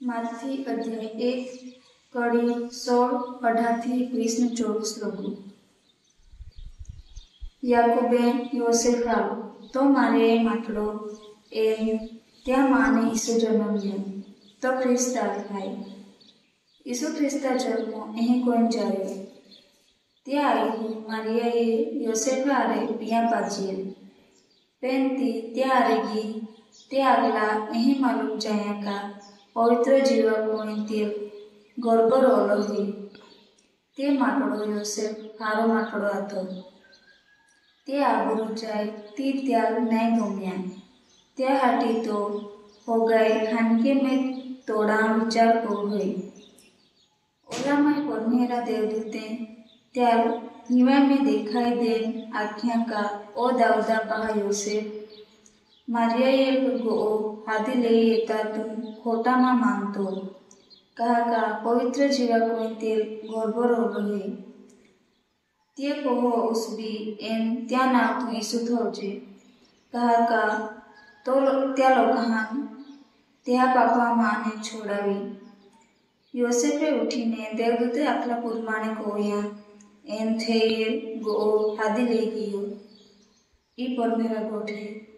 माथी अध्याय 1 कड़ी 16 18 20 लोगों याकूबे योसेफ आलो तो मारे માટલો ત્યાં માને ઈસુ જન્મ્યો તો ખ્રિસ્ત થાય ઈસુ ખ્રિસ્ત જન્મો અહીં કોણ જાય ત્યાં આવી મારિયાએ યોસેફ આરે પિયા પાજીએ પેનતી ત્યાં આરેगी त्या अगला यही मालूम जाया का पवित्र जीवा कोणीतील गोरबर ओळखली ते માટલો योसेफ हारो માટલો હતો ते आबरू जाय ती त्याग नहीं घूमिया त्या हाटी तो हो गए खानके में तोड़ा विचार हो गई ओला में पढ़नेरा देवदूते त्याग निवा में दिखाई दे आख्या का ओ दाऊदा पहा योसेफ मारियाए गो हादी ले येता तू खोटा मा मानतो कहा का पवित्र जीवा कोणतील गोरबर ओळखली ते पोहो उसबी एन त्या नाव तू ईसु थोजे कहा का तो त्या लोकांना त्या पापा माने छोड़ावी योसेफे उठीने देवदूते आपला पुरमाने कोया एन थे गो हादी ले गियो ई पर मेरा गोठे